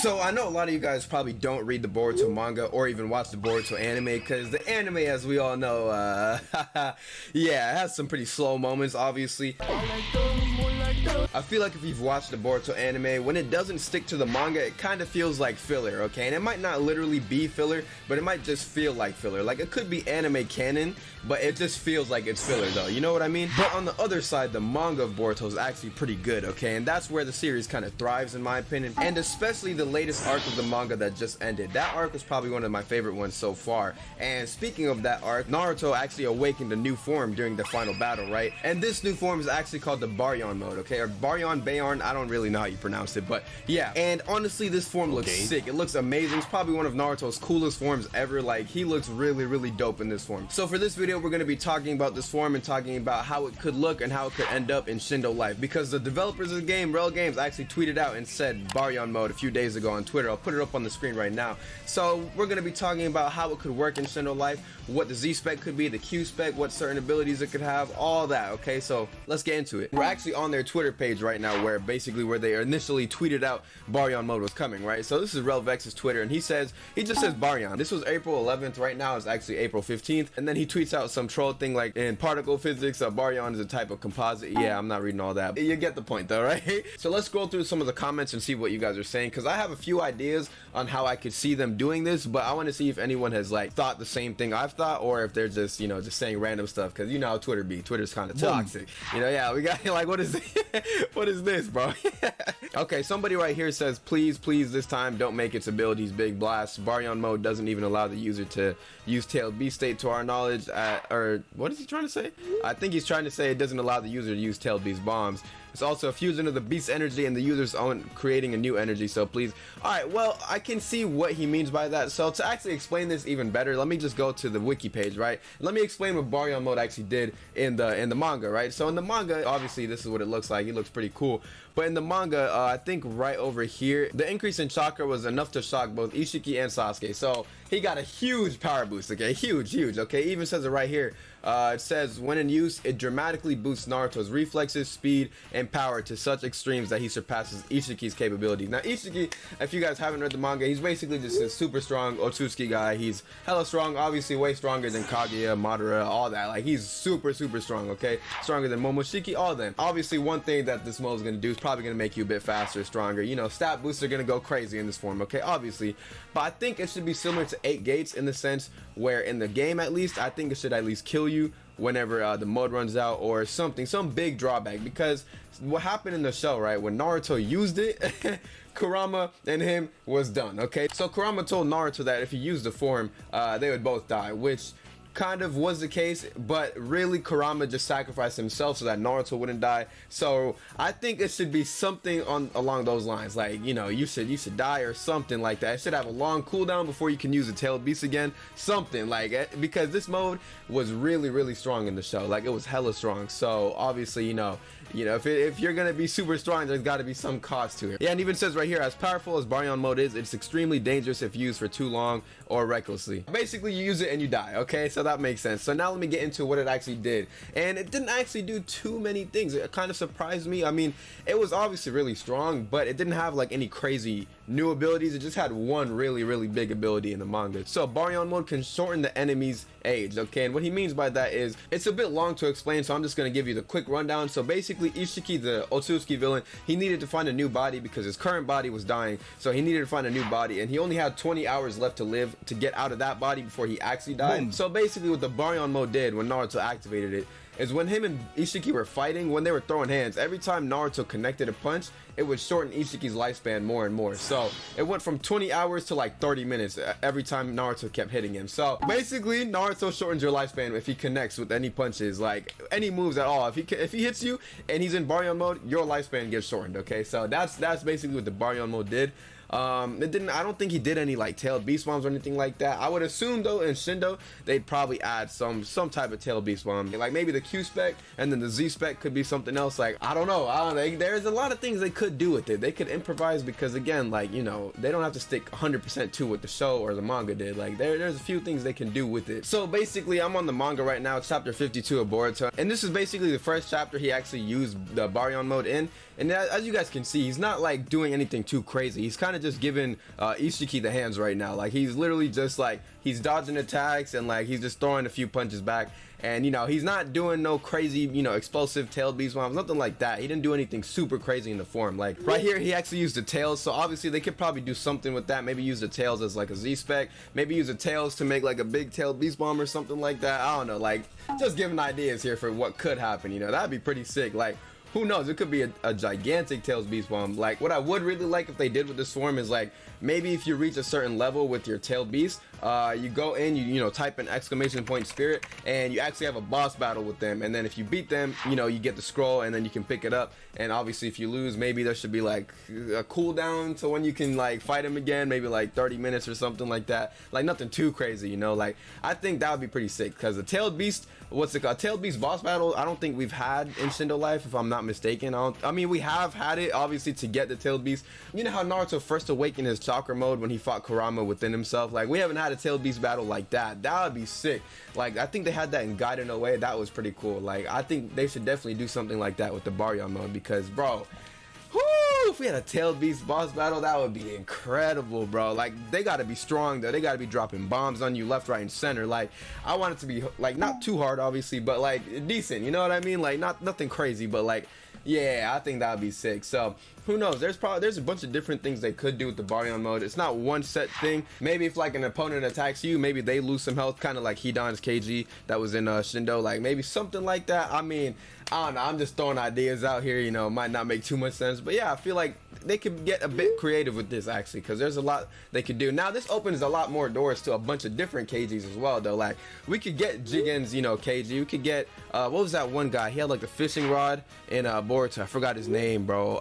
So I know a lot of you guys probably don't read the Boruto manga or even watch the Boruto anime, because the anime, as we all know, yeah, it has some pretty slow moments, obviously. I feel like if you've watched the Boruto anime, when it doesn't stick to the manga, it kind of feels like filler, okay? And it might not literally be filler, but it might just feel like filler. Like, it could be anime canon, but it just feels like it's filler, though. You know what I mean? But on the other side, the manga of Boruto is actually pretty good, okay? And that's where the series kind of thrives, in my opinion. And especially the latest arc of the manga that just ended. That arc was probably one of my favorite ones so far. And speaking of that arc, Naruto actually awakened a new form during the final battle, right? And this new form is actually called the Baryon mode, okay? Or Baryon, Bayon, I don't really know how you pronounce it, but yeah. And honestly, this form looks sick. It looks amazing. It's probably one of Naruto's coolest forms ever. Like, he looks really, really dope in this form. So for this video, we're going to be talking about this form and talking about how it could look and how it could end up in Shindo Life, because the developers of the game, Rel Games, actually tweeted out and said Baryon mode a few days ago on Twitter. I'll put it up on the screen right now. So we're going to be talking about how it could work in Shindo Life, what the Z spec could be, the Q spec, what certain abilities it could have, all that. Okay, so let's get into it. We're actually on their Twitter page right now, where basically where they initially tweeted out Baryon mode was coming, right? So this is Relvex's Twitter, and he just says Baryon. This was April 11th. Right now it's actually April 15th, and then he tweets out some troll thing like, in particle physics, Baryon is a type of composite. Yeah, I'm not reading all that. You get the point though, right? So let's scroll through some of the comments and see what you guys are saying, because I have a few ideas on how I could see them doing this, but I want to see if anyone has like thought the same thing I've thought, or if they're just, you know, just saying random stuff, because you know how Twitter be. Twitter's kind of toxic. You know, yeah, we got like, what is what is this, bro? Okay, somebody right here says, please this time don't make its abilities big blasts. Baryon mode doesn't even allow the user to use tailed beast state to our knowledge, or what is he trying to say? I think he's trying to say it doesn't allow the user to use tailed beast bombs. It's also a fusion of the beast energy and the user's own, creating a new energy, so please. Alright, well, I can see what he means by that. So to actually explain this even better, let me just go to the wiki page, right? Let me explain what Baryon mode actually did in the manga, right? So in the manga, obviously this is what it looks like. It looks pretty cool. But in the manga, I think right over here, the increase in chakra was enough to shock both Ishiki and Sasuke. So he got a huge power boost, okay? Huge, okay? It even says it right here. It says, when in use, it dramatically boosts Naruto's reflexes, speed, and power to such extremes that he surpasses Ishiki's capabilities. Now, Ishiki, if you guys haven't read the manga, he's basically just a super strong Otsutsuki guy. He's hella strong, obviously way stronger than Kaguya, Madara, all that. Like, he's super strong, okay? Stronger than Momoshiki, all them. Obviously, one thing that this mode is going to do is probably going to make you a bit faster, stronger. You know, stat boosts are going to go crazy in this form, okay? Obviously. But I think it should be similar to 8 Gates in the sense where in the game, at least, I think it should at least kill you whenever the mode runs out, or something, some big drawback. Because what happened in the show, right, when Naruto used it, Kurama and him was done, okay? So Kurama told Naruto that if he used the form, they would both die, which kind of was the case, but really Kurama just sacrificed himself so that Naruto wouldn't die. So I think it should be something along those lines, like, you know, you should die or something like that. It should have a long cooldown before you can use the tailed beast again, something like it, because this mode was really strong in the show. Like, it was hella strong. So obviously, you know if you're gonna be super strong, there's got to be some cost to it. Yeah, and even says right here, as powerful as Baryon mode is, it's extremely dangerous if used for too long or recklessly. Basically, you use it and you die, okay? So that makes sense. So now let me get into what it actually did. And it didn't actually do too many things. It kind of surprised me. I mean, it was obviously really strong, but it didn't have like any crazy new abilities. It just had one really big ability in the manga. So Baryon mode can shorten the enemy's age, okay? And what he means by that is, it's a bit long to explain, so I'm just going to give you the quick rundown. So basically, Ishiki, the Otsutsuki villain, he needed to find a new body because his current body was dying, so he needed to find a new body, and he only had 20 hours left to live to get out of that body before he actually died. Boom. So basically what the Baryon mode did when Naruto activated it is, when him and Ishiki were fighting, when they were throwing hands, every time Naruto connected a punch, it would shorten Ishiki's lifespan more and more. So it went from 20 hours to like 30 minutes every time Naruto kept hitting him. So basically, Naruto shortens your lifespan if he connects with any punches, like any moves at all. If he hits you and he's in Baryon mode, your lifespan gets shortened, okay? So that's basically what the Baryon mode did. I don't think he did any like tailed beast bombs or anything like that. I would assume though in Shindo they'd probably add some type of tailed beast bomb, like maybe the Q spec, and then the Z spec could be something else. Like, I don't know. There's a lot of things they could do with it. They could improvise, because again, like, you know, they don't have to stick 100% to what the show or the manga did. Like, there's a few things they can do with it. So basically, I'm on the manga right now, chapter 52 of Boruto, and this is basically the first chapter he actually used the Baryon mode in. And as you guys can see, he's not like doing anything too crazy. He's kind of just giving Ishiki the hands right now. Like he's literally just like he's dodging attacks and like he's just throwing a few punches back. And you know, he's not doing no crazy, you know, explosive tail beast bombs, nothing like that. He didn't do anything super crazy in the form. Like right here, he actually used the tails, so obviously they could probably do something with that. Maybe use the tails as like a Z-spec, maybe use the tails to make like a big tail beast bomb or something like that. I don't know, like just giving ideas here for what could happen, you know. That'd be pretty sick. Like who knows, it could be a gigantic tails beast bomb. Like what I would really like if they did with this form is like maybe if you reach a certain level with your tail beast, you go in, you know, type in ! spirit, and you actually have a boss battle with them, and then if you beat them, you know, you get the scroll and then you can pick it up. And obviously if you lose, maybe there should be like a cooldown to when you can like fight him again, maybe like 30 minutes or something like that. Like nothing too crazy, you know. Like I think that would be pretty sick, because the tailed beast, what's it called, tailed beast boss battle, I don't think we've had in Shindo Life, if I'm not mistaken. I mean, we have had it obviously to get the tailed beast. You know how Naruto first awakened his chakra mode when he fought Kurama within himself? Like we haven't had a tailed beast battle like that. That would be sick. Like I think they had that in Gaiden No Way. That was pretty cool. Like I think they should definitely do something like that with the Baryon mode, because bro, whoo, if we had a tailed beast boss battle, that would be incredible, bro. Like they gotta be strong though. They gotta be dropping bombs on you left, right, and center. Like I want it to be like not too hard obviously, but like decent, you know what I mean? Like nothing crazy, but like yeah, I think that would be sick. So who knows, there's a bunch of different things they could do with the Baryon mode. It's not one set thing. Maybe if like an opponent attacks you, maybe they lose some health, kind of like Hidan's KG that was in Shindo, like maybe something like that. I mean, I don't know, I'm just throwing ideas out here, you know. It might not make too much sense, but yeah, I feel like they could get a bit creative with this actually, because there's a lot they could do. Now this opens a lot more doors to a bunch of different KGs as well though. Like we could get Jigen's, you know, KG. We could get what was that one guy, he had like the fishing rod in Boruto, I forgot his name, bro.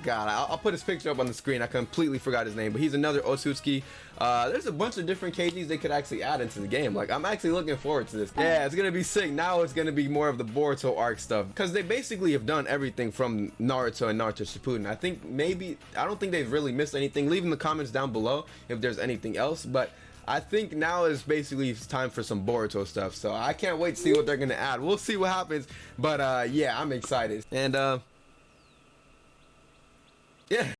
God, I'll put his picture up on the screen. I completely forgot his name, but he's another Otsutsuki. There's a bunch of different KGs they could actually add into the game. Like I'm actually looking forward to this. Yeah, it's gonna be sick. Now it's gonna be more of the Boruto arc stuff, because they basically have done everything from Naruto and Naruto Shippuden. I think maybe, I don't think they've really missed anything. Leave in the comments down below if there's anything else, but I think now is basically it's time for some Boruto stuff. So I can't wait to see what they're gonna add. We'll see what happens, but yeah, I'm excited. And yeah.